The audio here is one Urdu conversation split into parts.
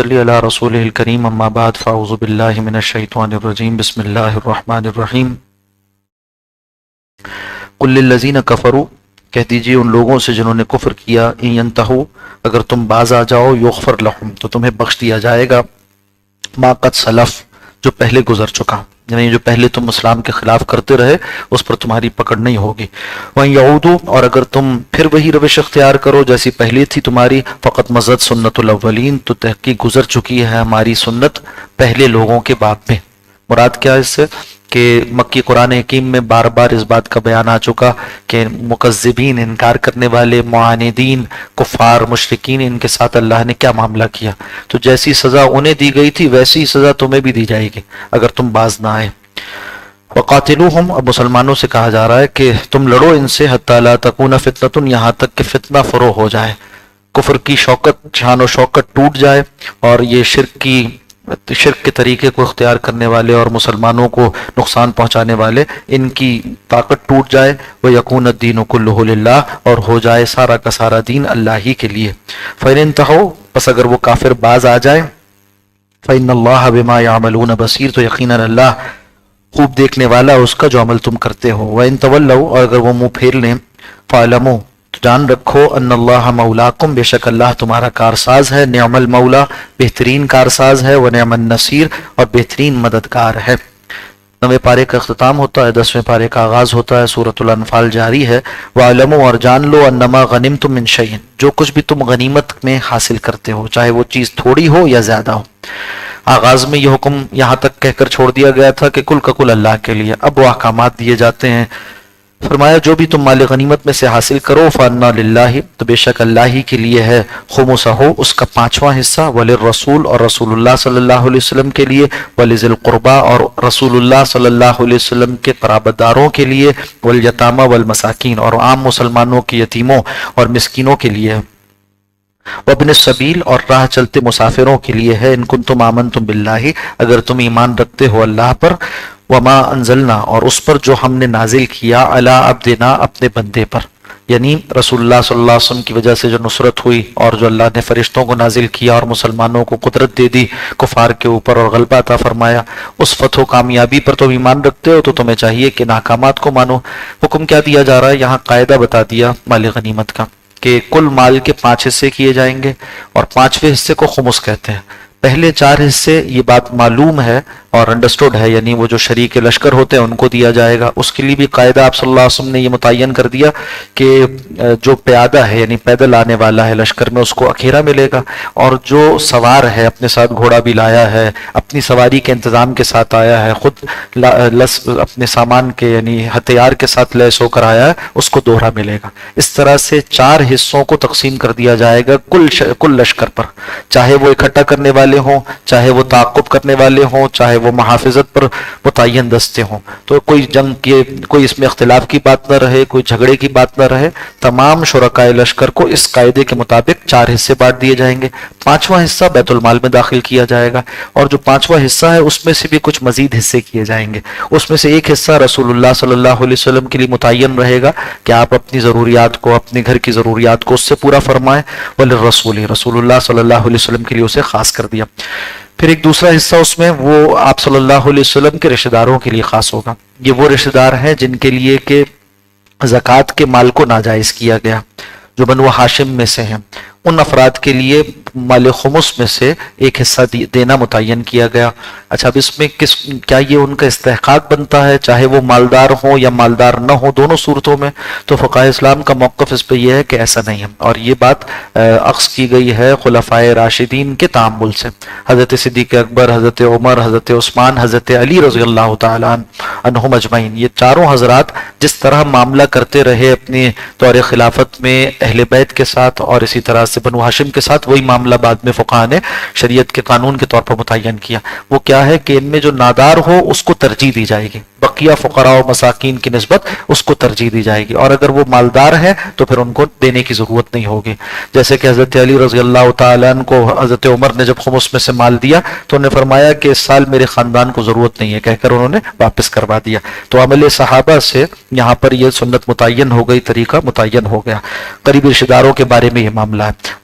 صلی علی رسول الکریم اما بعد فاعوذ باللہ من الشیطان الرجیم بسم اللہ الرحمن الرحیم قل للذین کفروا کہہ دیجئے ان لوگوں سے جنہوں نے کفر کیا ان ینتہوا اگر تم باز آ جاؤ یغفر لہم تو تمہیں بخش دیا جائے گا ما قد سلف جو پہلے گزر چکا، یعنی جو پہلے تم اسلام کے خلاف کرتے رہے اس پر تمہاری پکڑ نہیں ہوگی۔ وَإِن يَعُودُوا اور اگر تم پھر وہی روش اختیار کرو جیسی پہلی تھی تمہاری، فقط مضت سنت الاولین تو تحقیق گزر چکی ہے ہماری سنت پہلے لوگوں کے باب میں۔ مراد کیا ہے اس سے کہ مکی قرآن حکیم میں بار بار اس بات کا بیان آ چکا کہ مکذبین انکار کرنے والے معاندین کفار مشرکین ان کے ساتھ اللہ نے کیا معاملہ کیا، تو جیسی سزا انہیں دی گئی تھی ویسی سزا تمہیں بھی دی جائے گی اگر تم باز نہ آئے۔ وقاتلوہم اب مسلمانوں سے کہا جا رہا ہے کہ تم لڑو ان سے حتی لا تکون فتنۃ یہاں تک کہ فتنہ فروغ ہو جائے، کفر کی شوکت شان و شوکت ٹوٹ جائے اور یہ شرک کے طریقے کو اختیار کرنے والے اور مسلمانوں کو نقصان پہنچانے والے ان کی طاقت ٹوٹ جائے، وَيَكُونَ الدِّينُ كُلُّهُ لِلَّهِ اور ہو جائے سارا کا سارا دین اللہ ہی کے لیے۔ فَإِنِ انْتَهَوْا پس اگر وہ کافر باز آ جائے، فَإِنَّ اللَّهَ بِمَا يَعْمَلُونَ بَصِيرٌ تو یقیناً اللہ خوب دیکھنے والا اس کا جو عمل تم کرتے ہو۔ وَإِن تَوَلَّوْا اور اگر وہ منہ پھیر لیں، فَاعْلَمُوا تو جان رکھو ان اللہ مولاکم بے شک اللہ تمہارا کارساز ہے، نعم المولا بہترین کارساز ہے، ونعم النصیر اور بہترین مددگار ہے۔ 9ویں پارے کا اختتام ہوتا ہے، 10ویں پارے کا آغاز ہوتا ہے، سورۃ الانفال جاری ہے۔ وَاعْلَمُوا اور جان لو انما غنمتم من شیء جو کچھ بھی تم غنیمت میں حاصل کرتے ہو چاہے وہ چیز تھوڑی ہو یا زیادہ ہو۔ آغاز میں یہ حکم یہاں تک کہہ کر چھوڑ دیا گیا تھا کہ کل کا کل اللہ کے لیے، اب وہ احکامات دیے جاتے ہیں۔ فرمایا جو بھی تم مال غنیمت میں سے حاصل کرو فَأَنَّا لِلَّهِ تو بے شک اللہ ہی کے لیے ہے، خُمُسَهُ اس کا 5واں حصہ، وَلِلرَّسُولِ اور رسول اللہ صلی اللہ علیہ وسلم کے لیے، وَلِذِي الْقُرْبَى اور رسول اللہ صلی اللہ علیہ وسلم کے قرابت داروں کے لیے، وَالْيَتَامَى وَالْمَسَاكِينَ اور عام مسلمانوں کے یتیموں اور مسکینوں کے لیے، وابن السبیل اور راہ چلتے مسافروں کے لیے ہے، ان کنتم آمنتم باللہ اگر تم ایمان رکھتے ہو اللہ پر، وما انزلنا اور اس پر جو ہم نے نازل کیا، علی عبدنا اپنے بندے پر، یعنی رسول اللہ صلی اللہ علیہ وسلم کی وجہ سے جو نصرت ہوئی اور جو اللہ نے فرشتوں کو نازل کیا اور مسلمانوں کو قدرت دے دی کفار کے اوپر اور غلبہ عطا فرمایا، اس فتح و کامیابی پر تم ایمان رکھتے ہو تو تمہیں چاہیے کہ ان احکامات کو مانو۔ حکم کیا دیا جا رہا ہے یہاں؟ قاعدہ بتا دیا مال غنیمت کا کہ کل مال کے 5 حصے کیے جائیں گے اور 5ویں حصے کو خمس کہتے ہیں۔ پہلے 4 حصے یہ بات معلوم ہے اور انڈرسٹوڈ ہے، یعنی وہ جو شریک لشکر ہوتے ہیں ان کو دیا جائے گا۔ اس کے لیے بھی قاعدہ آپ صلی اللہ علیہ وسلم نے یہ متعین کر دیا کہ جو پیادہ ہے یعنی پیدل آنے والا ہے لشکر میں اس کو اکھیرا ملے گا، اور جو سوار ہے اپنے ساتھ گھوڑا بھی لایا ہے، اپنی سواری کے انتظام کے ساتھ آیا ہے، خود اپنے سامان کے یعنی ہتھیار کے ساتھ لیس ہو کر آیا ہے، اس کو دوہرا ملے گا۔ اس طرح سے 4 حصوں کو تقسیم کر دیا جائے گا کل لشکر پر، چاہے وہ اکٹھا کرنے والے ہوں، چاہے وہ تعاقب کرنے والے ہوں، چاہے وہ محافظت پر متعین دستے ہوں، تو کوئی جنگ کے کوئی اس میں اختلاف کی بات نہ رہے، کوئی جھگڑے کی بات نہ رہے۔ تمام شرکائے لشکر کو اس قاعدے کے مطابق 4 حصے بانٹ دیے جائیں گے۔ 5واں حصہ بیت المال میں داخل کیا جائے گا، اور جو 5واں حصہ ہے اس میں سے بھی کچھ مزید حصے کیے جائیں گے۔ اس میں سے ایک حصہ رسول اللہ صلی اللہ علیہ وسلم کے لیے متعین رہے گا کہ آپ اپنی ضروریات کو، اپنے گھر کی ضروریات کو اس سے پورا فرمائیں، وَلِلرَّسُولِ رسول اللہ صلی اللہ علیہ وسلم کے لیے اسے خاص کر دیا۔ پھر ایک دوسرا حصہ اس میں وہ آپ صلی اللہ علیہ وسلم کے رشتہ داروں کے لیے خاص ہوگا۔ یہ وہ رشتہ دار ہیں جن کے لیے کہ زکوٰۃ کے مال کو ناجائز کیا گیا، جو بنو ہاشم میں سے ہیں، ان افراد کے لیے مال خمس میں سے ایک حصہ دینا متعین کیا گیا۔ اچھا اب اس میں کیا یہ ان کا استحقاق بنتا ہے چاہے وہ مالدار ہوں یا مالدار نہ ہوں، دونوں صورتوں میں؟ تو فقہاء اسلام کا موقف اس پہ یہ ہے کہ ایسا نہیں ہے، اور یہ بات اخذ کی گئی ہے خلفائے راشدین کے تعامل سے، حضرت صدیق اکبر، حضرت عمر، حضرت عثمان، حضرت علی رضی اللہ تعالیٰ عنہم اجمعین، یہ چاروں حضرات جس طرح معاملہ کرتے رہے اپنے دور خلافت میں اہل بیت کے ساتھ اور اسی طرح سے بنو ہاشم کے ساتھ، وہی معاملہ بعد میں فقہاء نے شریعت کے قانون کے طور پر متعین کیا۔ وہ کیا ہے کہ ان میں جو نادار ہو اس کو ترجیح دی جائے گی، بقیہ فقراء و مساکین کی نسبت اس کو ترجیح دی جائے گی، اور اگر وہ مالدار ہے تو پھر ان کو دینے کی ضرورت نہیں ہوگی۔ جیسے کہ حضرت علی رضی اللہ تعالیٰ عنہ کو حضرت عمر نے جب خمس میں سے مال دیا تو انہوں نے فرمایا کہ اس سال میرے خاندان کو ضرورت نہیں ہے، کہہ کر انہوں نے واپس کروا دیا۔ تو عمل صحابہ سے یہاں پر یہ سنت متعین ہو گئی، طریقہ متعین ہو گیا۔ قریبی رشتہ داروں کے بارے میں یہ معاملہ ہے۔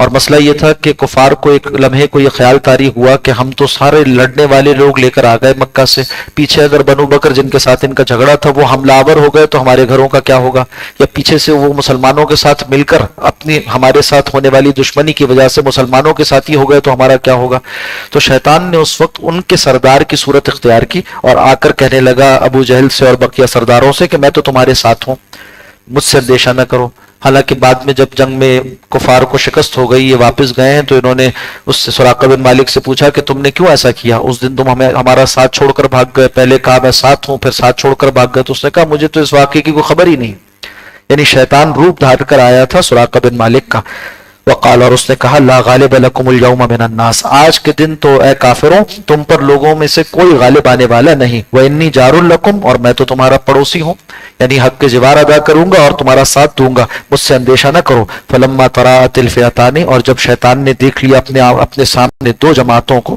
اور مسئلہ یہ تھا کہ کفار کو ایک لمحے کو یہ خیال طاری ہوا کہ ہم تو سارے لڑنے والے لوگ لے کر آ گئے مکہ سے، پیچھے اگر بنو بکر جن کے ساتھ ان کا جھگڑا تھا وہ حملہ آور ہو گئے تو ہمارے گھروں کا کیا ہوگا، یا پیچھے سے وہ مسلمانوں کے ساتھ مل کر اپنی ہمارے ساتھ ہونے والی دشمنی کی وجہ سے مسلمانوں کے ساتھ ہی ہو گئے تو ہمارا کیا ہوگا۔ تو شیطان نے اس وقت ان کے سردار کی صورت اختیار کی اور آ کر کہنے لگا ابو جہل سے اور بقیہ سرداروں سے کہ میں تو تمہارے ساتھ ہوں، مجھ سے اندیشہ نہ کرو۔ حالانکہ بعد میں جب جنگ میں کفار کو شکست ہو گئی، یہ واپس گئے ہیں، تو انہوں نے اس سے سراقہ بن مالک سے پوچھا کہ تم نے کیوں ایسا کیا، اس دن تم ہمارا ساتھ چھوڑ کر بھاگ گئے، پہلے کہا میں ساتھ ہوں پھر ساتھ چھوڑ کر بھاگ گئے، تو اس نے کہا مجھے تو اس واقعے کی کوئی خبر ہی نہیں۔ یعنی شیطان روپ دھار کر آیا تھا سراقہ بن مالک کا۔ وقال، اور اس نے کہا لا غالب لکم اليوم من الناس، آج کے دن تو اے کافروں تم پر لوگوں میں سے کوئی غالب آنے والا نہیں، وانی جار لکم، اور میں تو تمہارا پڑوسی ہوں، یعنی حق کے جوار ادا کروں گا اور تمہارا ساتھ دوں گا، مجھ سے اندیشہ نہ کرو۔ فلما تراءت الفئتان، اور جب شیطان نے دیکھ لیا اپنے سامنے دو جماعتوں کو،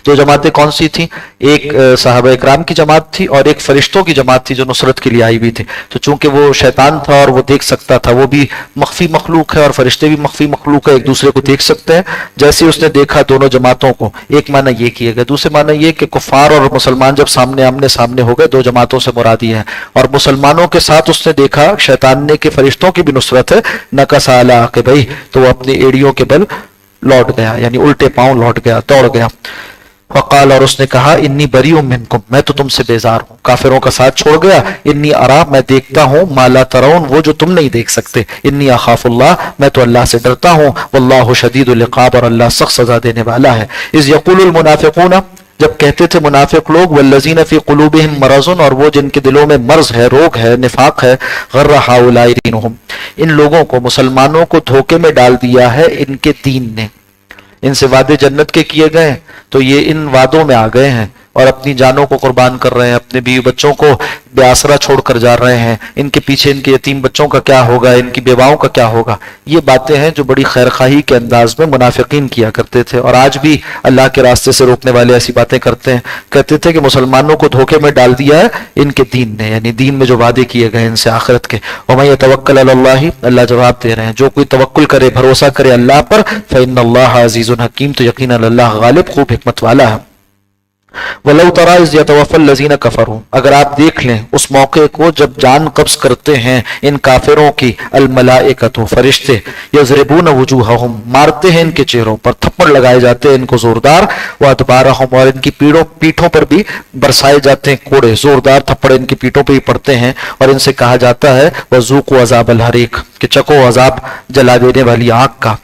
دو جماعتیں کون سی تھیں، ایک صحابہ اکرام کی جماعت تھی اور ایک فرشتوں کی جماعت تھی جو نصرت کے لیے آئی ہوئی تھی۔ تو چونکہ وہ شیطان تھا اور وہ دیکھ سکتا تھا، وہ بھی مخفی مخلوق ہے اور فرشتے بھی مخفی مخلوق ہے، ایک دوسرے کو دیکھ سکتے ہیں۔ جیسے اس نے دیکھا دونوں جماعتوں کو، ایک معنی یہ کیے گئے، دوسرے معنی یہ کہ کفار اور مسلمان جب آمنے سامنے ہو گئے، دو جماعتوں سے مراد یہ ہے، اور مسلمانوں کے ساتھ اس نے دیکھا شیطان نے کہ فرشتوں کی بھی نصرت ہے، نکص علی عقبیہ، تو وہ اپنی ایڑیوں کے بل لوٹ گیا، یعنی الٹے پاؤں لوٹ گیا، دوڑ گیا۔ وقال، اور اس نے کہا انی بریء منکم، میں تو تم سے بیزار ہوں، کافروں کا ساتھ چھوڑ گیا۔ انی ارا، میں دیکھتا ہوں، ما لا ترون، وہ جو تم نہیں دیکھ سکتے۔ انی اخاف اللہ، میں تو اللہ سے ڈرتا ہوں۔ واللہ شدید العقاب، اور اللہ سخت سزا دینے والا ہے۔ اذ یقول المنافقون، جب کہتے تھے منافق لوگ، والذین فی قلوبہم مرض، اور وہ جن کے دلوں میں مرض ہے، روگ ہے، نفاق ہے، غر ہؤلاء دینہم، ان لوگوں کو، مسلمانوں کو دھوکے میں ڈال دیا ہے ان کے دین نے، ان سے وعدے جنت کے کیے گئے تو یہ ان وعدوں میں آ گئے ہیں اور اپنی جانوں کو قربان کر رہے ہیں، اپنے بیوی بچوں کو بے آسرا چھوڑ کر جا رہے ہیں، ان کے پیچھے ان کے یتیم بچوں کا کیا ہوگا، ان کی بیواؤں کا کیا ہوگا۔ یہ باتیں ہیں جو بڑی خیرخواہی کے انداز میں منافقین کیا کرتے تھے، اور آج بھی اللہ کے راستے سے روکنے والے ایسی باتیں کرتے ہیں، کہتے تھے کہ مسلمانوں کو دھوکے میں ڈال دیا ہے ان کے دین نے، یعنی دین میں جو وعدے کیے گئے ان سے آخرت کے۔ وَمَن يَتَوَكَّلْ عَلَى اللَّهِ، اللہ جواب دے رہے ہیں جو کوئی توکل کرے، بھروسہ کرے اللہ پر، فَإِنَّ اللَّهَ عَزِيزٌ حَكِيمٌ، تو یقیناً اللہ غالب خوب حکمت والا ہے۔ وَلَوْ تَرَىٰ إِذْ يَتَوَفَّى الَّذِينَ كَفَرُوا، اگر آپ دیکھ لیں اس موقع کو جب جان قبض کرتے ہیں ان کافروں کی، الملائکۃ، فرشتے، یضربون وجوہہم، مارتے ہیں ان کے چہروں پر، تھپڑ لگائے جاتے ہیں ان کو زوردار، وادبارہم، اور ان کی پیٹھوں پر بھی برسائے جاتے ہیں کوڑے، زوردار تھپڑ ان کی پیٹھوں پہ ہی پڑتے ہیں، اور ان سے کہا جاتا ہے وذوقوا عذاب الحریق، کہ چکو عذاب جلا دینے والی آگ کا۔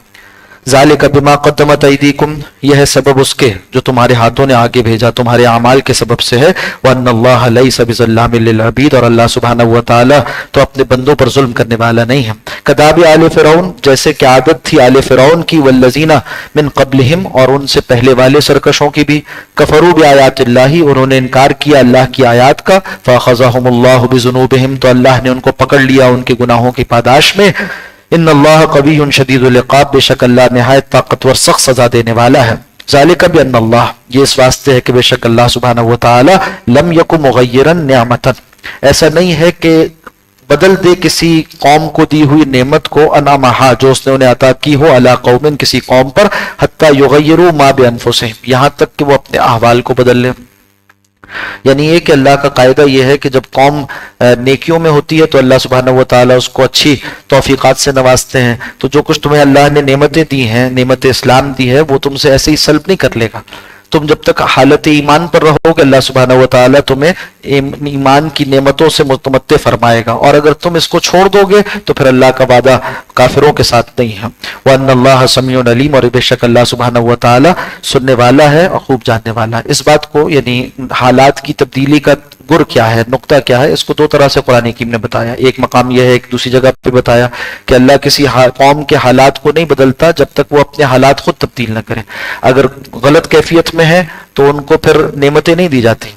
ذالک بما قدمت ایدیکم، یہ ہے سبب اس کے جو تمہارے ہاتھوں نے آگے بھیجا، تمہارے اعمال کے سبب سے ہے۔ وان اللہ لیس بظلام للعبید، اور اللہ سبحانہ و تعالی تو اپنے بندوں پر ظلم کرنے والا نہیں ہے۔ کداب آل فرعون، جیسے کہ عادت تھی آل فرعون کی، والذین من قبلہم، اور ان سے پہلے والے سرکشوں کی بھی، کفروا بآیات اللہ، انہوں نے انکار کیا اللہ کی آیات کا، فاخذہم اللہ بذنوبہم، تو اللہ نے ان کو پکڑ لیا ان کے گناہوں کی پاداش میں۔ ان اللہ قوی شدید العقاب، بے شک اللہ نہایت طاقتور سخت سزا دینے والا ہے۔ ذالک بان اللہ، یہ اس واسطے ہے کہ بے شک اللہ سبحانہ و تعالی لم یک مغیرا نعمتا، ایسا نہیں ہے کہ بدل دے کسی قوم کو دی ہوئی نعمت کو، انعمہا، جو اس نے انہیں عطا کی ہو، علی قوم، کسی قوم پر، حتی یغیروا ما بانفسہم، یہاں تک کہ وہ اپنے احوال کو بدل لیں۔ یعنی یہ کہ اللہ کا قاعدہ یہ ہے کہ جب قوم نیکیوں میں ہوتی ہے تو اللہ سبحانہ و تعالیٰ اس کو اچھی توفیقات سے نوازتے ہیں، تو جو کچھ تمہیں اللہ نے نعمتیں دی ہیں، نعمت اسلام دی ہے، وہ تم سے ایسے ہی سلب نہیں کر لے گا۔ تم جب تک حالت ایمان پر رہو گے اللہ سبحانہ و تعالیٰ تمہیں ایمان کی نعمتوں سے متمتع فرمائے گا، اور اگر تم اس کو چھوڑ دو گے تو پھر اللہ کا وعدہ کافروں کے ساتھ نہیں ہے۔ وَأَنَّ اللَّهَ سَمِيعٌ عَلِيمٌ، اور بے شک اللہ سبحانہ و تعالیٰ سننے والا ہے اور خوب جاننے والا ہے۔ اس بات کو، یعنی حالات کی تبدیلی کا گر کیا ہے، نقطہ کیا ہے، اس کو دو طرح سے قرآن حکیم نے بتایا۔ ایک مقام یہ ہے، ایک دوسری جگہ پہ بتایا کہ اللہ کسی قوم کے حالات کو نہیں بدلتا جب تک وہ اپنے حالات خود تبدیل نہ کرے۔ اگر غلط کیفیت میں ہے تو ان کو پھر نعمتیں نہیں دی جاتی،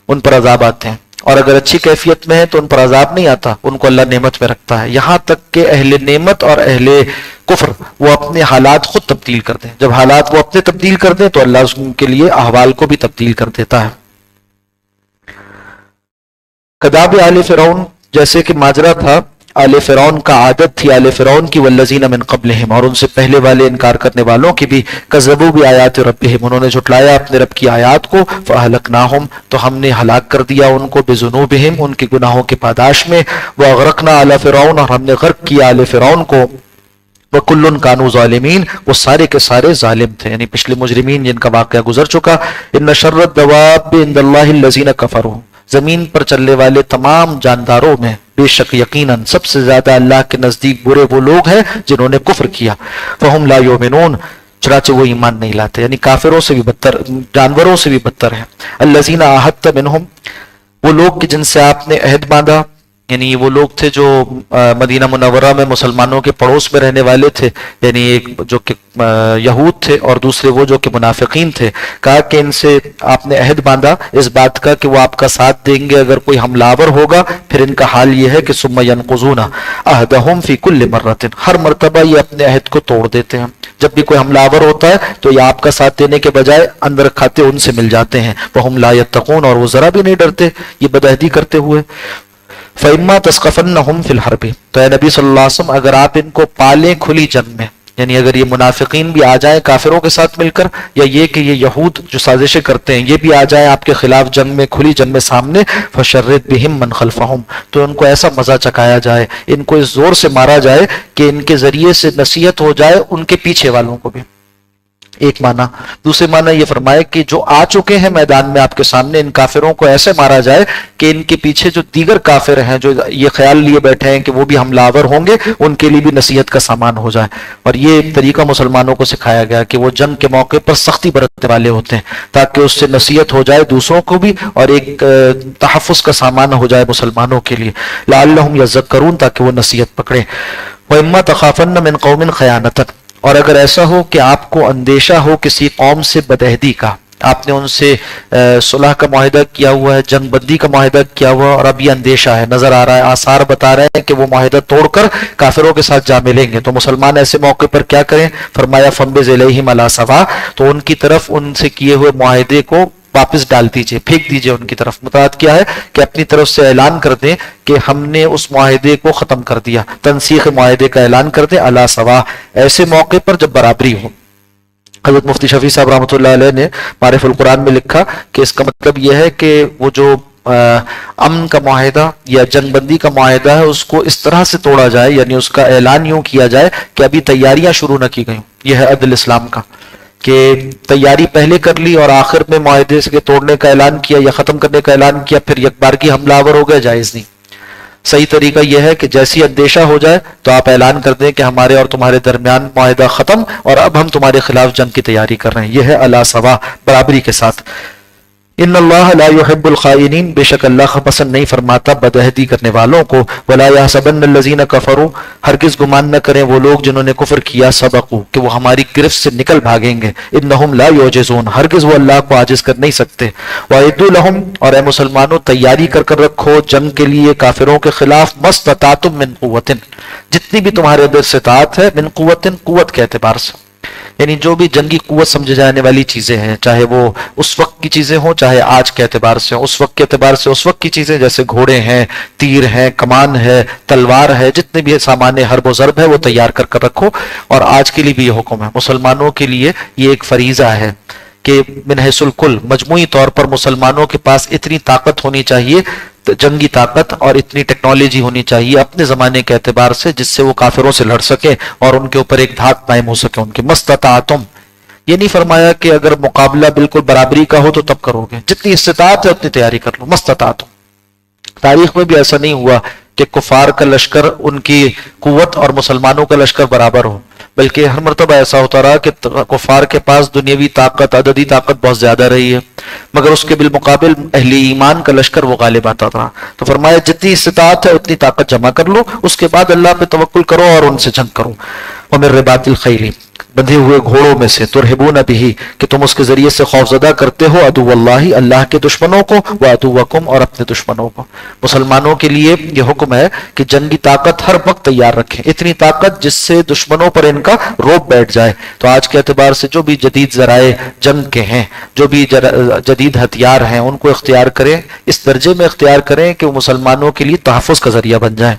ان پر عذاب آتے ہیں، اور اگر اچھی کیفیت میں ہے تو ان پر عذاب نہیں آتا، ان کو اللہ نعمت میں رکھتا ہے، یہاں تک کہ اہل نعمت اور اہل کفر وہ اپنے حالات خود تبدیل کر دیں۔ جب حالات وہ اپنے تبدیل کر دیں تو اللہ ان کے لیے احوال کو بھی تبدیل کر دیتا ہے۔ کداب آل فرعون، جیسے کہ ماجرا تھا آل فرعون کا عادت تھی آل فرعون کی، والذین من قبلہم، اور ان سے پہلے والے انکار کرنے والوں کی بھی، کذبوا بآیات ربہم، انہوں نے جھٹلایا اپنے رب کی آیات کو، فاہلکناہم، تو ہم نے ہلاک کر دیا ان کو، بذنوبہم، ان کے گناہوں کے پاداش میں، واغرقنا آل فرعون، اور ہم نے غرق کیا آل فرعون کو، وَكُلٌّ كَانُوا ظَالِمِينَ، وہ سارے کے سارے ظالم تھے، یعنی پچھلے مجرمین جن کا واقعہ گزر چکا۔ ان شر الدواب عند اللہ الذین کفروا، زمین پر چلنے والے تمام جانداروں میں بے شک یقیناً سب سے زیادہ اللہ کے نزدیک برے وہ لوگ ہیں جنہوں نے کفر کیا، فہم لا یؤمنون، چنانچہ وہ ایمان نہیں لاتے، یعنی کافروں سے بھی بدتر، جانوروں سے بھی بدتر ہے۔ الذین عاہدت منہم، وہ لوگ کہ جن سے آپ نے عہد باندھا، یعنی وہ لوگ تھے جو مدینہ منورہ میں مسلمانوں کے پڑوس میں رہنے والے تھے، یعنی ایک جو کہ یہود تھے اور دوسرے وہ جو کہ منافقین تھے، کہا کہ ان سے آپ نے عہد باندھا اس بات کا کہ وہ آپ کا ساتھ دیں گے اگر کوئی حملہ آور ہوگا، پھر ان کا حال یہ ہے کہ ثم ینقضون عہدہم فی کل مرۃ، ہر مرتبہ یہ اپنے عہد کو توڑ دیتے ہیں، جب بھی کوئی حملہ آور ہوتا ہے تو یہ آپ کا ساتھ دینے کے بجائے اندر کھاتے ان سے مل جاتے ہیں، وہم لا یتقون، اور وہ ذرا بھی نہیں ڈرتے یہ بدعہدی کرتے ہوئے۔ فَإِمَّا تَسْقَفَنَّهُمْ فِي الْحَرْبِ، تو اے نبی صلی اللہ علیہ وسلم اگر آپ ان کو پالیں کھلی جنگ میں، یعنی اگر یہ منافقین بھی آ جائیں کافروں کے ساتھ مل کر، یا یہ کہ یہ یہود جو سازشیں کرتے ہیں یہ بھی آ جائیں آپ کے خلاف جنگ میں، کھلی جنگ میں سامنے، فَشَرِّدْ بِهِمْ مَنْ خَلْفَهُمْ، تو ان کو ایسا مزہ چکایا جائے، ان کو اس زور سے مارا جائے کہ ان کے ذریعے سے نصیحت ہو جائے ان کے پیچھے والوں کو بھی، ایک معنی۔ دوسرے معنی یہ فرمائے کہ جو آ چکے ہیں میدان میں آپ کے سامنے، ان کافروں کو ایسے مارا جائے کہ ان کے پیچھے جو دیگر کافر ہیں جو یہ خیال لیے بیٹھے ہیں کہ وہ بھی حملہ آور ہوں گے، ان کے لیے بھی نصیحت کا سامان ہو جائے۔ اور یہ طریقہ مسلمانوں کو سکھایا گیا کہ وہ جنگ کے موقع پر سختی برتنے والے ہوتے ہیں تاکہ اس سے نصیحت ہو جائے دوسروں کو بھی، اور ایک تحفظ کا سامان ہو جائے مسلمانوں کے لیے، لعلہم یذکرون، تاکہ وہ نصیحت پکڑیں۔ وَإِمَّا تَخَافَنَّ مِن قَوْمٍ خَیَانَةً، اور اگر ایسا ہو کہ آپ کو اندیشہ ہو کسی قوم سے بدعہدی کا، آپ نے ان سے صلح کا معاہدہ کیا ہوا ہے، جنگ بندی کا معاہدہ کیا ہوا ہے، اور اب یہ اندیشہ ہے، نظر آ رہا ہے، آثار بتا رہے ہیں کہ وہ معاہدہ توڑ کر کافروں کے ساتھ جا ملیں گے، تو مسلمان ایسے موقع پر کیا کریں؟ فرمایا فَانبِذْ إِلَيْهِمْ عَلَىٰ سَوَاءٍ، تو ان کی طرف ان سے کیے ہوئے معاہدے کو واپس ڈال دیجئے، پھینک دیجئے ان کی طرف۔ مراد کیا ہے کہ اپنی طرف سے اعلان کر دیں کہ ہم نے اس معاہدے کو ختم کر دیا، تنسیخ معاہدے کا اعلان کر دیں، علی سوا، ایسے موقع پر جب برابری ہو۔ حضرت مفتی شفیع صاحب رحمۃ اللہ علیہ نے معرف القرآن میں لکھا کہ اس کا مطلب یہ ہے کہ وہ جو امن کا معاہدہ یا جنگ بندی کا معاہدہ ہے اس کو اس طرح سے توڑا جائے، یعنی اس کا اعلان یوں کیا جائے کہ ابھی تیاریاں شروع نہ کی گئیں۔ یہ ہے عدل اسلام کا، کہ تیاری پہلے کر لی اور آخر میں معاہدے سے توڑنے کا اعلان کیا یا ختم کرنے کا اعلان کیا، پھر یک بارگی حملہ آور ہو گیا، جائز نہیں۔ صحیح طریقہ یہ ہے کہ جیسی اندیشہ ہو جائے تو آپ اعلان کر دیں کہ ہمارے اور تمہارے درمیان معاہدہ ختم اور اب ہم تمہارے خلاف جنگ کی تیاری کر رہے ہیں۔ یہ ہے علی سوا، برابری کے ساتھ۔ ان اللہ لا يحب الخائنین، بے شک اللہ پسند نہیں فرماتا بدعہدی کرنے والوں کو۔ ولا يحسبن الذين كفروا، ہرگز گمان نہ کریں وہ لوگ جنہوں نے کفر کیا، سبقوا، کہ وہ ہماری گرفت سے نکل بھاگیں گے، انہم لا يعجزون، ہرگز وہ اللہ کو عاجز کر نہیں سکتے۔ وَأَعِدُّوا لَهُمْ، اور اے مسلمانوں تیاری کر رکھو جنگ کے لیے کافروں کے خلاف، مَسْتَطَعْتُم مِّن قُوَّةٍ، جتنی بھی تمہارے اندر استطاعت ہے، من قوتٍ، قوت کے اعتبار سے، یعنی جو بھی جنگی قوت سمجھے جانے والی چیزیں ہیں، چاہے وہ اس وقت کی چیزیں ہوں چاہے آج کے اعتبار سے ہوں، اس وقت کے اعتبار سے اس وقت کی چیزیں جیسے گھوڑے ہیں، تیر ہیں، کمان ہے، تلوار ہے، جتنے بھی سامان حرب و ضرب ہے وہ تیار کر رکھو۔ اور آج کے لیے بھی یہ حکم ہے، مسلمانوں کے لیے یہ ایک فریضہ ہے کہ من حیث الکل، مجموعی طور پر مسلمانوں کے پاس اتنی طاقت ہونی چاہیے، جنگی طاقت، اور اتنی ٹیکنالوجی ہونی چاہیے اپنے زمانے کے اعتبار سے جس سے وہ کافروں سے لڑ سکے اور ان کے اوپر ایک دھات قائم ہو سکے ان کے۔ مستطاعتم، یہ نہیں فرمایا کہ اگر مقابلہ بالکل برابری کا ہو تو تب کرو گے، جتنی استطاعت ہے اتنی تیاری کر لو، مستطاعتم۔ تاریخ میں بھی ایسا نہیں ہوا کہ کفار کا لشکر ان کی قوت اور مسلمانوں کا لشکر برابر ہو، بلکہ ہر مرتبہ ایسا ہوتا رہا کہ کفار کے پاس دنیاوی طاقت، عددی طاقت بہت زیادہ رہی ہے، مگر اس کے بالمقابل اہل ایمان کا لشکر وہ غالب آتا تھا۔ تو فرمایا جتنی استطاعت ہے اتنی طاقت جمع کر لو، اس کے بعد اللہ پہ توکل کرو اور ان سے جنگ کرو۔ وَمِن رِبَاطِ الْخَيْلِ، بندھے ہوئے گھوڑوں میں سے، ترہبون بِہِ، کہ تم اس کے ذریعے سے خوفزدہ کرتے ہو، عدو اللہ، اللہ کے دشمنوں کو، وعدوکم، اور اپنے دشمنوں کو۔ مسلمانوں کے لیے یہ حکم ہے کہ جنگی طاقت ہر وقت تیار رکھیں، اتنی طاقت جس سے دشمنوں پر ان کا روب بیٹھ جائے۔ تو آج کے اعتبار سے جو بھی جدید ذرائع جنگ کے ہیں، جو بھی جدید ہتھیار ہیں، ان کو اختیار کریں، اس درجے میں اختیار کریں کہ وہ مسلمانوں کے لیے تحفظ کا ذریعہ بن جائیں۔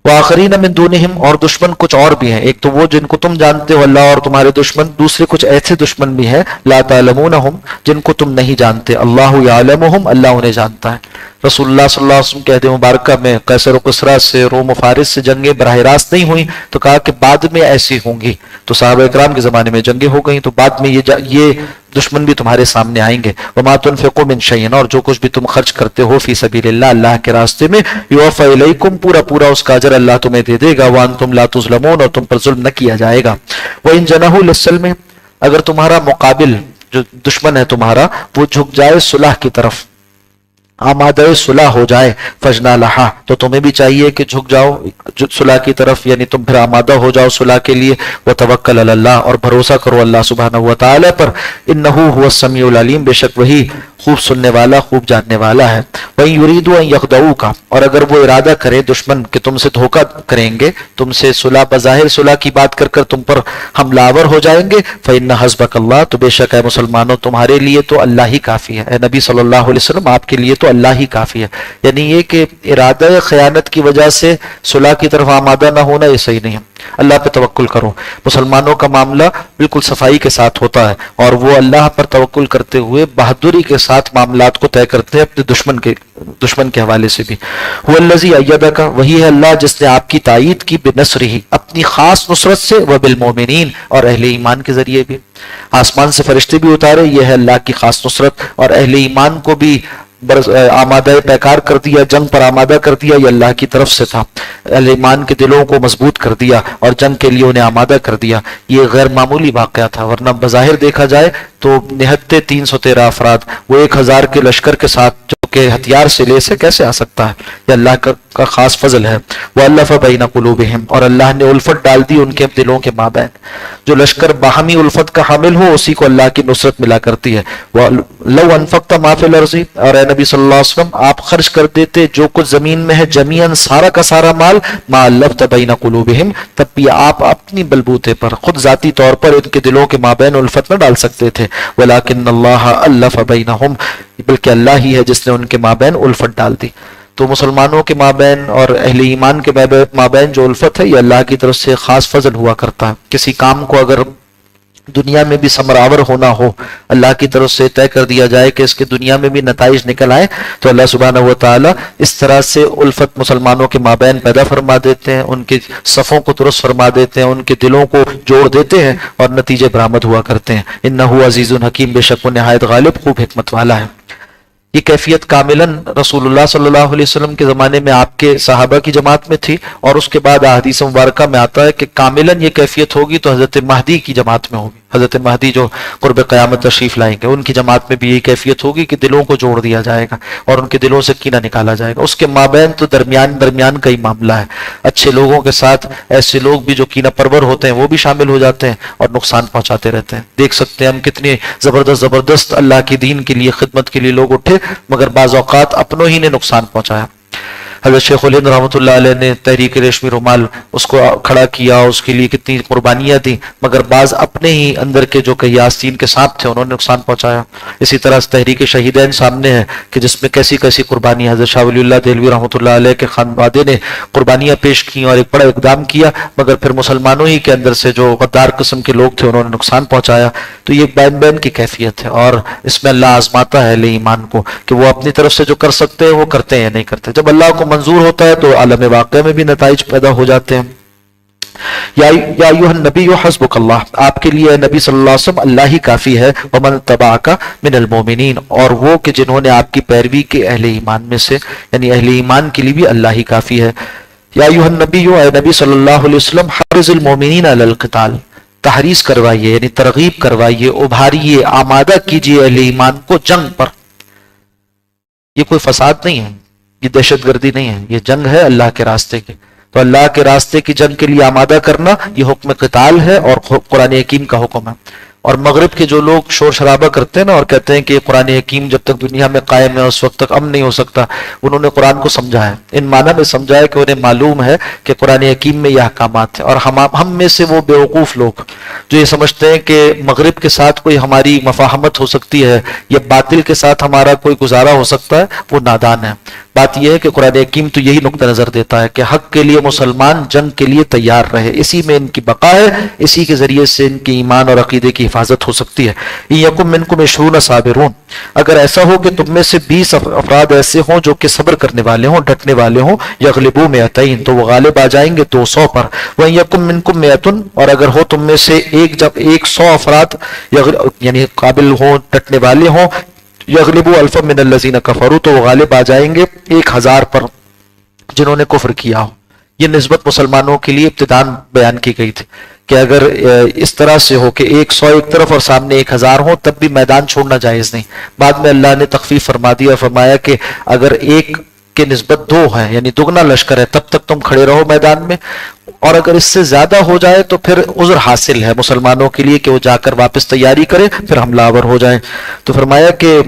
وآخرین من دونہم، اور دشمن کچھ اور بھی ہیں، ایک تو وہ جن کو تم جانتے ہو اللہ اور تمہارے دشمن، دوسرے کچھ ایسے دشمن بھی ہیں لا تعلمونہم، جن کو تم نہیں جانتے، اللہ یعلمہم، اللہ انہیں جانتا ہے۔ رسول اللہ صلی اللہ علیہ وسلم کہتے ہیں مبارکہ میں قیصر و کسریٰ سے، روم و فارس سے جنگیں براہ راست نہیں ہوئیں، تو کہا کہ بعد میں ایسی ہوں گی، تو صحابہ اکرام کے زمانے میں جنگیں ہو گئیں، تو بعد میں یہ دشمن بھی تمہارے سامنے آئیں گے۔ وما تنفقوا من شیء، اور جو کچھ بھی تم خرچ کرتے ہو فی سبیل اللہ، اللہ کے راستے میں، یوفی الیکم، پورا پورا اس کا اجر اللہ تمہیں دے دے گا، وانتم لا تظلمون، اور تم پر ظلم نہ کیا جائے گا۔ وان جنحوا للسلم، اگر تمہارا مقابل جو دشمن ہے تمہارا وہ جھک جائے صلح کی طرف، آمادہ صلح ہو جائے، فجنا لہا، تو تمہیں بھی چاہیے کہ جھک جاؤ صلح کی طرف، یعنی تم پھر آمادہ ہو جاؤ صلح کے لیے، وتوکل علی اللہ، اور بھروسہ کرو اللہ سبحانہ و تعالی پر، انہ هو السمیع العلیم، بے شک وہی خوب سننے والا خوب جاننے والا ہے۔ وَإِن يُرِيدُوا أَن يَخْدَعُوكَ، اور اگر وہ ارادہ کرے دشمن کہ تم سے دھوکہ کریں گے، تم سے صلح بظاہر صلح کی بات کر کر تم پر حملہ آور ہو جائیں گے، فَإِنَّ حَسْبَكَ اللَّهُ، تو بے شک ہے مسلمانوں تمہارے لیے تو اللہ ہی کافی ہے، اے نبی صلی اللہ علیہ وسلم آپ کے لیے تو اللہ ہی کافی ہے۔ یعنی یہ کہ ارادہ خیانت کی وجہ سے صلح کی طرف آمادہ نہ ہونا یہ صحیح نہیں ہے، اللہ پہ توکل کرو۔ مسلمانوں کا معاملہ بالکل صفائی کے ساتھ ہوتا ہے، اور وہ اللہ پر توکل کرتے ہوئے بہادری کے ساتھ معاملات کو طے کرتے ہیں اپنے دشمن کے حوالے سے بھی۔ هو الذی ایدک، وہی ہے اللہ جس نے آپ کی تائید کی، بنصرہ، اپنی خاص نصرت سے، وبالمؤمنین، اور اہل ایمان کے ذریعے بھی، آسمان سے فرشتے بھی اتارے، یہ ہے اللہ کی خاص نصرت، اور اہل ایمان کو بھی آمادہ پیکار کر دیا، جنگ پر آمادہ کر دیا، یہ اللہ کی طرف سے تھا، اہل ایمان کے دلوں کو مضبوط کر دیا اور جنگ کے لیے انہیں آمادہ کر دیا۔ یہ غیر معمولی واقعہ تھا، ورنہ بظاہر دیکھا جائے تو نہتے 313 افراد وہ 1000 کے لشکر کے ساتھ جو کہ ہتھیار سے لیس ہے کیسے آ سکتا ہے؟ یہ اللہ کا خاص فضل ہے۔ وَأَلَّفَ بَيْنَ قُلُوبِهِمْ، اور اللہ نے الفت ڈال دی ان کے دلوں کے مابین، جو لشکر باہمی الفت کا حامل ہو اسی کو اللہ کی نصرت ملا کرتی ہے۔ لَوْ أَنفَقْتَ مَا فِي الْأَرْضِ، اور اے نبی صلی اللہ علیہ وسلم آپ خرچ کر دیتے جو کچھ زمین میں ہے، جمیعاً سارا کا سارا مال، مَا أَلَّفْتَ بَيْنَ قُلُوبِهِمْ، تب بھی آپ اپنی بلبوتے پر خود ذاتی طور پر ان کے دلوں کے مابین الفت نہ ڈال سکتے تھے، وَلَكِنَّ اللَّهَ أَلَّفَ بَيْنَهُمْ، بلکہ اللہ ہی ہے جس نے ان کے مابین الفت ڈال دی۔ تو مسلمانوں کے مابین اور اہل ایمان کے مابین جو الفت ہے یہ اللہ کی طرف سے خاص فضل ہوا کرتا ہے۔ کسی کام کو اگر دنیا میں بھی ثمرآور ہونا ہو، اللہ کی طرف سے طے کر دیا جائے کہ اس کے دنیا میں بھی نتائج نکل آئے، تو اللہ سبحانہ و تعالی اس طرح سے الفت مسلمانوں کے مابین پیدا فرما دیتے ہیں، ان کے صفوں کو درست فرما دیتے ہیں، ان کے دلوں کو جوڑ دیتے ہیں اور نتیجے برآمد ہوا کرتے ہیں۔ انہ عزیز حکیم، بے شک وہ نہایت غالب خوب حکمت والا ہے۔ یہ کیفیت کاملاً رسول اللہ صلی اللہ علیہ وسلم کے زمانے میں آپ کے صحابہ کی جماعت میں تھی، اور اس کے بعد احادیث مبارکہ میں آتا ہے کہ کاملاً یہ کیفیت ہوگی تو حضرت مہدی کی جماعت میں ہوگی۔ حضرت مہدی جو قرب قیامت تشریف لائیں گے ان کی جماعت میں بھی یہی کیفیت ہوگی کہ دلوں کو جوڑ دیا جائے گا اور ان کے دلوں سے کینہ نکالا جائے گا۔ اس کے مابین تو درمیان کا ہی معاملہ ہے، اچھے لوگوں کے ساتھ ایسے لوگ بھی جو کینہ پرور ہوتے ہیں وہ بھی شامل ہو جاتے ہیں اور نقصان پہنچاتے رہتے ہیں۔ دیکھ سکتے ہیں ہم کتنے زبردست اللہ کے دین کے لیے خدمت کے لیے لوگ اٹھے، مگر بعض اوقات اپنوں ہی نے نقصان پہنچایا۔ حضرت شیخ الہند رحمۃ اللہ علیہ نے تحریک ریشمی رومال اس کو کھڑا کیا، اس کے لیے کتنی قربانیاں دیں، مگر بعض اپنے ہی اندر کے جو کئی آستین کے سانپ تھے انہوں نے نقصان پہنچایا۔ اسی طرح تحریک شہیدین سامنے ہے کہ جس میں کیسی کیسی قربانیاں، حضرت شاہ ولی اللہ دہلوی رحمۃ اللہ علیہ کے خانوادے نے قربانیاں پیش کی اور ایک بڑا اقدام کیا، مگر پھر مسلمانوں ہی کے اندر سے جو غدار قسم کے لوگ تھے انہوں نے نقصان پہنچایا۔ تو یہ بین کی کیفیت ہے، اور اس میں اللہ آزماتا ہے اہل ایمان کو کہ وہ اپنی طرف سے جو کر سکتے ہیں وہ کرتے ہیں یا نہیں کرتے۔ جب اللہ کو منظور ہوتا ہے تو عالم واقع میں بھی نتائج پیدا ہو جاتے ہیں۔ یا ایھا النبی حسبک اللہ، آپ کے لیے نبی صلی اللہ علیہ وسلم اللہ ہی کافی ہے، ومن تبعک من المؤمنین، اور وہ کہ جنہوں نے آپ کی پیروی کے اہل ایمان میں سے، یعنی اہل ایمان کے لیے بھی اللہ ہی کافی ہے۔ یا ایھا النبی، اے نبی صلی اللہ علیہ وسلم، حرض المؤمنین علی القتال، تحریض کروائیے یعنی ترغیب کروائیے، ابھاریے، آمادہ کیجیے اہل ایمان کو جنگ پر۔ یہ کوئی فساد نہیں ہے، یہ دہشت گردی نہیں ہے، یہ جنگ ہے اللہ کے راستے کی۔ تو اللہ کے راستے کی جنگ کے لیے آمادہ کرنا یہ حکم قتال ہے اور قرآن حکیم کا حکم ہے۔ اور مغرب کے جو لوگ شور شرابہ کرتے ہیں نا اور کہتے ہیں کہ یہ قرآن حکیم جب تک دنیا میں قائم ہے اس وقت تک امن نہیں ہو سکتا، انہوں نے قرآن کو سمجھا ہے، ان معنی میں سمجھا ہے کہ انہیں معلوم ہے کہ قرآن حکیم میں یہ احکامات ہیں۔ اور ہم میں سے وہ بیوقوف لوگ جو یہ سمجھتے ہیں کہ مغرب کے ساتھ کوئی ہماری مفاہمت ہو سکتی ہے یا باطل کے ساتھ ہمارا کوئی گزارا ہو سکتا ہے، وہ نادان ہے۔ بات یہ ہے کہ قرآن حکیم تو یہی نقطہ نظر دیتا ہے کہ حق کے لیے مسلمان جنگ کے لیے تیار رہے، اسی میں ان کی بقا ہے، اسی کے ذریعے سے ان کے ایمان اور عقیدے کی حفاظت ہو سکتی ہے۔ یکم منکم 20 صابرون، اگر ایسا ہو کہ تم میں سے 20 افراد ایسے ہوں جو کہ صبر کرنے والے ہوں، ڈٹنے والے ہوں، یغلبوا 200، تو وہ غالب آ جائیں گے 200 پر۔ وَإِن منکم 100، اور اگر ہو تم میں سے ایک، جب 100 افراد یعنی قابل ہوں، ڈٹنے والے ہوں، یغلبوا الفا من الذین کفروا، تو وہ غالب آ جائیں گے 1000 پر جنہوں نے کفر کیا ہو۔ یہ نسبت مسلمانوں کے لیے ابتداً بیان کی گئی تھی کہ اگر اس طرح سے ہو کہ 100 ایک طرف اور سامنے 1000 ہو تب بھی میدان چھوڑنا جائز نہیں۔ بعد میں اللہ نے تخفیف فرما دیا، فرمایا کہ اگر ایک کے نسبت 2 ہے یعنی دگنا لشکر ہے تب تک تم کھڑے رہو میدان میں، اور اگر اس سے زیادہ ہو جائے تو پھر عذر حاصل ہے مسلمانوں کے لیے کہ وہ جا کر واپس تیاری کرے، پھر حملہ آور ہو جائیں۔ تو فرمایا کہ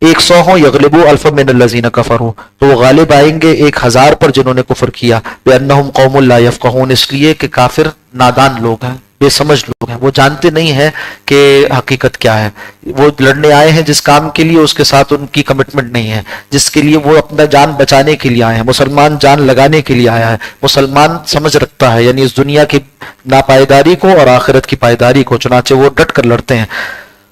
100 ہوں، یغلبوا الفا من الذین کفروا، تو وہ غالب آئیں گے 1000 پر جنہوں نے کفر کیا، بأنہم قوم لا یفقہون، اس لیے کہ کافر نادان لوگ ہیں، بے سمجھ لوگ ہیں، وہ جانتے نہیں ہیں کہ حقیقت کیا ہے۔ وہ لڑنے آئے ہیں جس کام کے لیے، اس کے ساتھ ان کی کمٹمنٹ نہیں ہے، جس کے لیے وہ اپنا جان بچانے کے لیے آئے ہیں۔ مسلمان جان لگانے کے لیے آیا ہے، مسلمان سمجھ رکھتا ہے یعنی اس دنیا کی ناپائیداری کو اور آخرت کی پائیداری کو، چنانچہ وہ ڈٹ کر لڑتے ہیں۔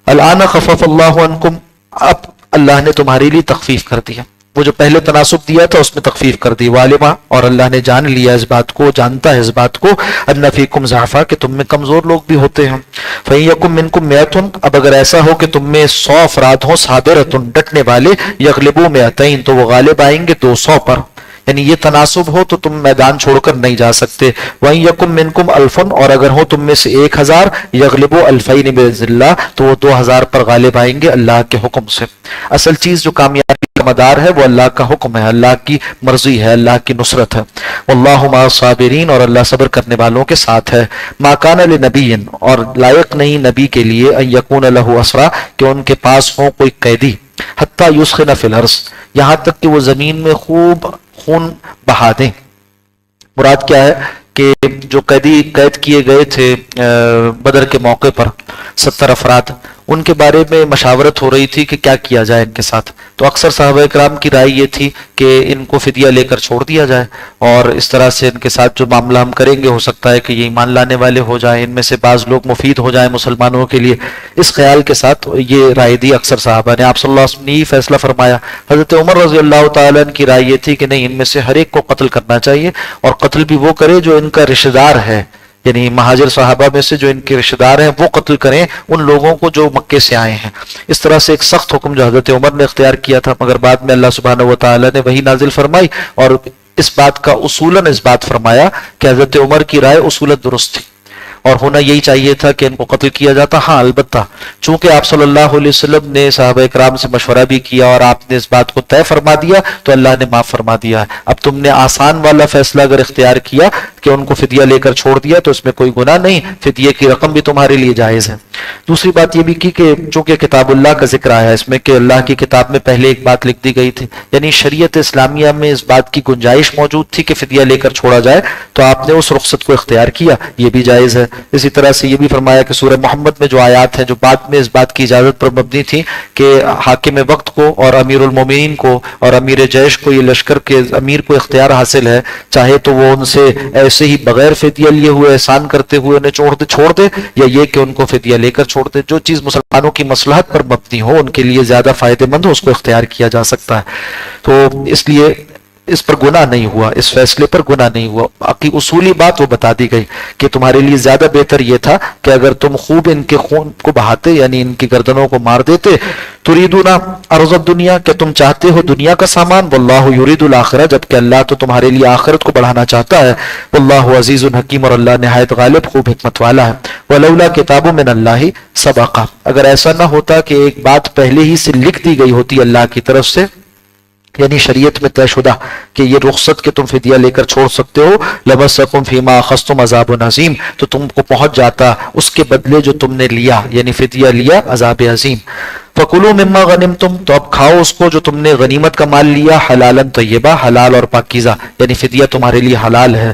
الآن خفف اللہ عنکم، اب اللہ نے تمہارے لیے تخفیف کر دیا، وہ جو پہلے تناسب دیا تھا اس میں تخفیف کر دی۔ والما، اور اللہ نے جان لیا اس بات کو، جانتا ہے اس بات کو، ان فیکم ضعفا، کہ تم میں کمزور لوگ بھی ہوتے ہیں۔ فإن یکم منکم 100، اب اگر ایسا ہو کہ تم میں 100 افراد ہوں، صابرۃ، ڈٹنے والے، یغلبوا 200، تو وہ غالب آئیں گے 200 پر، یعنی یہ تناسب ہو تو تم میدان چھوڑ کر نہیں جا سکتے۔ وَإِن يَكُن مِّنكُمْ أَلْفٌ، اور اگر ہو تم میں سے 1000، یغلبوا 2000 بإذن اللہ، تو وہ 2000 پر غالب آئیں گے اللہ کے حکم سے۔ اصل چیز جو کامیابی کا مدار ہے وہ اللہ کا حکم ہے، اللہ کی مرضی ہے، اللہ کی نصرت ہے۔ واللہ مع الصابرین، اور اللہ صبر کرنے والوں کے ساتھ ہے۔ ما کان لنبی، اور لائق نہیں نبی کے لیے، ان یکون لہ اسرا، کہ ان کے پاس ہو کوئی قیدی، حتی یسخن فی الارض، یہاں تک کہ وہ زمین میں خوب خون بہا دیں۔ مراد کیا ہے کہ جو قید کیے گئے تھے بدر کے موقع پر 70 افراد، ان کے بارے میں مشاورت ہو رہی تھی کہ کیا کیا جائے ان کے ساتھ، تو اکثر صحابہ کرام کی رائے یہ تھی کہ ان کو فدیہ لے کر چھوڑ دیا جائے، اور اس طرح سے ان کے ساتھ جو معاملہ ہم کریں گے ہو سکتا ہے کہ یہ ایمان لانے والے ہو جائیں، ان میں سے بعض لوگ مفید ہو جائیں مسلمانوں کے لیے۔ اس خیال کے ساتھ یہ رائے دی اکثر صحابہ نے۔ آپ صلی اللہ علیہ وسلم نے یہ فیصلہ فرمایا۔ حضرت عمر رضی اللہ تعالیٰ عنہ کی رائے یہ تھی کہ نہیں، ان میں سے ہر ایک کو قتل کرنا چاہیے، اور قتل بھی وہ کرے جو ان کا رشتہ دار ہے، یعنی مہاجر صحابہ میں سے جو ان کے رشتہ دار ہیں وہ قتل کریں ان لوگوں کو جو مکے سے آئے ہیں۔ اس طرح سے ایک سخت حکم جو حضرت عمر نے اختیار کیا تھا، مگر بعد میں اللہ سبحانہ و تعالیٰ نے وحی نازل فرمائی اور اس بات کا اصولاً اس بات فرمایا کہ حضرت عمر کی رائے اصولاً درست تھی، اور ہونا یہی چاہیے تھا کہ ان کو قتل کیا جاتا۔ ہاں البتہ چونکہ آپ صلی اللہ علیہ وسلم نے صحابہ کرام سے مشورہ بھی کیا اور آپ نے اس بات کو طے فرما دیا تو اللہ نے معاف فرما دیا ہے۔ اب تم نے آسان والا فیصلہ اگر اختیار کیا کہ ان کو فدیہ لے کر چھوڑ دیا تو اس میں کوئی گناہ نہیں، فدیے کی رقم بھی تمہارے لیے جائز ہے۔ دوسری بات یہ بھی کی کہ چونکہ کتاب اللہ کا ذکر آیا ہے اس میں کہ اللہ کی کتاب میں پہلے ایک بات لکھ دی گئی تھی، یعنی شریعت اسلامیہ میں اس بات کی گنجائش موجود تھی کہ فدیہ لے کر چھوڑا جائے، تو آپ نے اس رخصت کو اختیار کیا، یہ بھی جائز ہے۔ اسی طرح سے یہ بھی فرمایا کہ سورہ محمد میں جو آیات ہیں جو بعد میں اس بات کی اجازت پر مبنی تھی کہ حاکم وقت کو اور امیر المومنین کو اور امیر جیش کو، یہ لشکر کے امیر کو اختیار حاصل ہے، چاہے تو وہ ان سے ایسے ہی بغیر فدیہ لیے ہوئے احسان کرتے ہوئے انہیں چھوڑ دے، یا یہ کہ ان کو فدیہ لے کر چھوڑ دے۔ جو چیز مسلمانوں کی مصلحت پر مبنی ہو، ان کے لیے زیادہ فائدہ مند ہو، اس کو اختیار کیا جا سکتا ہے۔ تو اس لیے اس پر گناہ نہیں ہوا، اس فیصلے پر گناہ نہیں ہوا۔ باقی اصولی بات وہ بتا دی گئی کہ تمہارے لیے زیادہ بہتر یہ تھا کہ اگر تم خوب ان کے خون کو بہاتے، یعنی ان کی گردنوں کو مار دیتے، تریدون عرض الدنیا، کہ تم چاہتے ہو دنیا کا سامان، واللہ یرید الآخرہ، جبکہ اللہ تو تمہارے لیے آخرت کو بڑھانا چاہتا ہے، واللہ عزیز حکیم، اور اللہ نہایت غالب خوب حکمت والا ہے۔ ولولا کتاب من اللہ سبق، اگر ایسا نہ ہوتا کہ ایک بات پہلے ہی سے لکھ دی گئی ہوتی اللہ کی طرف سے، یعنی شریعت میں طے شدہ کہ یہ رخصت کہ تم فدیہ لے کر چھوڑ سکتے ہو، لمسکم فیما اخذتم عذاب عظیم، تو تم کو پہنچ جاتا اس کے بدلے جو تم نے لیا، یعنی فدیہ لیا، عذاب عظیم۔ فکلوا مما غنمتم، تو اب کھاؤ اس کو جو تم نے غنیمت کا مال لیا، حلالا طیبہ، حلال اور پاکیزہ، یعنی فدیہ تمہارے لیے حلال ہے۔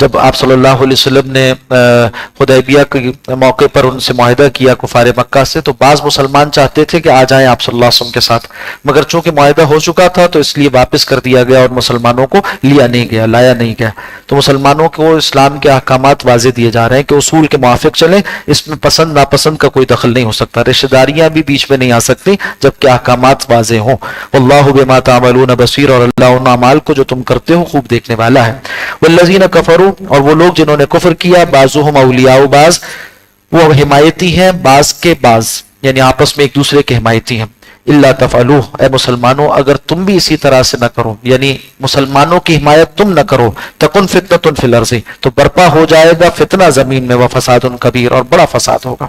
جب آپ صلی اللہ علیہ وسلم نے حدیبیہ کے موقع پر ان سے معاہدہ کیا کفار مکہ سے، تو بعض مسلمان چاہتے تھے کہ آ جائیں آپ صلی اللہ علیہ وسلم کے ساتھ، مگر چونکہ معاہدہ ہو چکا تھا تو اس لیے واپس کر دیا گیا اور مسلمانوں کو لایا نہیں گیا۔ تو مسلمانوں کو اسلام کے احکامات واضح دیے جا رہے ہیں کہ اصول کے موافق چلیں، اس میں پسند ناپسند کا کوئی دخل نہیں ہو سکتا، رشتہ داریاں بھی بیچ میں نہیں آ سکتی جبکہ احکامات واضح ہوں۔ واللہ بما تعملون بصیر، اور اللہ ان اعمال کو جو تم کرتے ہو خوب دیکھنے والا ہے۔ والذین کفروا، اور وہ لوگ جنہوں نے کفر کیا، بعضهم اولیاء بعض، وہ حمایتی ہیں بعض کے بعض، یعنی آپس میں ایک دوسرے کے حمایتی ہیں۔ اللہ تفعلوہ، اے مسلمانوں اگر تم بھی اسی طرح سے نہ کرو، یعنی مسلمانوں کی حمایت تم نہ کرو، تکن فتنۃ فی الارض، تو برپا ہو جائے گا فتنہ زمین میں، وفساد کبیر، اور بڑا فساد ہوگا۔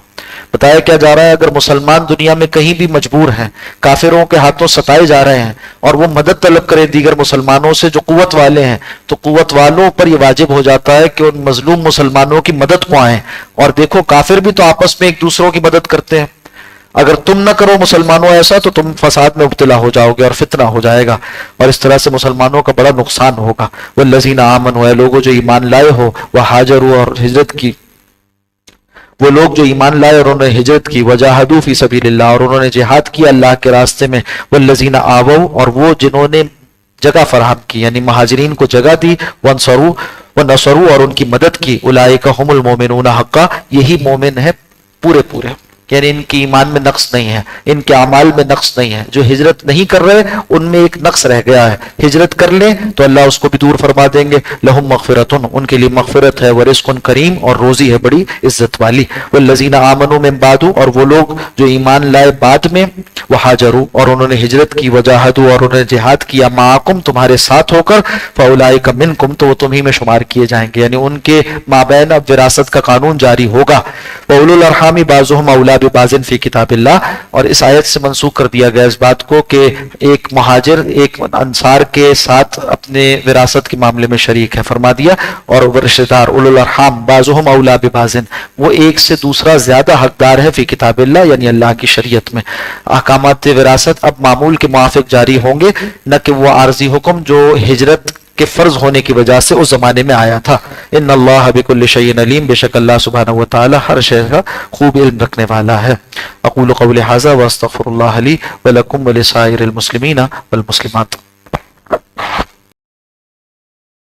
بتایا کیا جا رہا ہے، اگر مسلمان دنیا میں کہیں بھی مجبور ہیں، کافروں کے ہاتھوں ستائے جا رہے ہیں، اور وہ مدد طلب کرے دیگر مسلمانوں سے جو قوت والے ہیں، تو قوت والوں پر یہ واجب ہو جاتا ہے کہ ان مظلوم مسلمانوں کی مدد کو آئیں۔ اور دیکھو کافر بھی تو آپس میں ایک دوسروں کی مدد کرتے ہیں، اگر تم نہ کرو مسلمانوں ایسا تو تم فساد میں مبتلا ہو جاؤ گے اور فتنہ ہو جائے گا، اور اس طرح سے مسلمانوں کا بڑا نقصان ہوگا۔ والذین آمنوا، اے لوگوں جو ایمان لائے ہو، وہاجروا، اور ہجرت کی، وہ لوگ جو ایمان لائے اور انہوں نے ہجرت کی، وجاہدوا فی سبیل اللہ، اور انہوں نے جہاد کیا اللہ کے راستے میں، والذین آووا، اور وہ جنہوں نے جگہ فراہم کی، یعنی مہاجرین کو جگہ دی، ونصروا، اور ان کی مدد کی، اولئک هم المؤمنون حقا، یہی مومن ہے پورے پورے، یعنی ان کی ایمان میں نقص نہیں ہے، ان کے اعمال میں نقص نہیں ہے۔ جو ہجرت نہیں کر رہے ان میں ایک نقص رہ گیا ہے، ہجرت کر لیں تو اللہ اس کو بھی دور فرما دیں گے۔ لہم مغفرۃ، ان کے لیے مغفرت ہے، ورزق کریم، اور روزی ہے بڑی عزت والی۔ والذین آمنوا من بعد، اور وہ لوگ جو ایمان لائے بعد میں، وہاجروا، اور انہوں نے ہجرت کی، وجاہدوا، اور انہوں نے جہاد کیا، معکم، تمہارے ساتھ ہو کر، فاولئک منکم، تو وہ تمہیں میں شمار کیے جائیں گے، یعنی ان کے مابین اب وراثت کا قانون جاری ہوگا۔ وَأُولُو الْأَرْحَامِ بَعْضُهُمْ أَوْلَىٰ بِبَعْضٍ فِي کتاب اللہ، اور اس آیت سے منسوخ کر دیا گیا اس بات کو کہ ایک مہاجر ایک انصار کے ساتھ اپنے وراثت کے معاملے میں شریک ہے، فرما دیا، اور رشتہ دار اولو الارحام بعضهم اولیٰ ببعض، وہ ایک سے دوسرا زیادہ حقدار ہے فی کتاب اللہ، یعنی اللہ کی شریعت میں۔ احکامات وراثت اب معمول کے موافق جاری ہوں گے، نہ کہ وہ عارضی حکم جو ہجرت کے فرض ہونے کی وجہ سے اس زمانے میں آیا تھا۔ ان اللہ بکل شیء علیم، بے شک اللہ سبحانہ و تعالی ہر شے کا خوب علم رکھنے والا ہے۔ اقول قولی ھذا واستغفر اللہ لی ولکم ولسائر المسلمین والمسلمات۔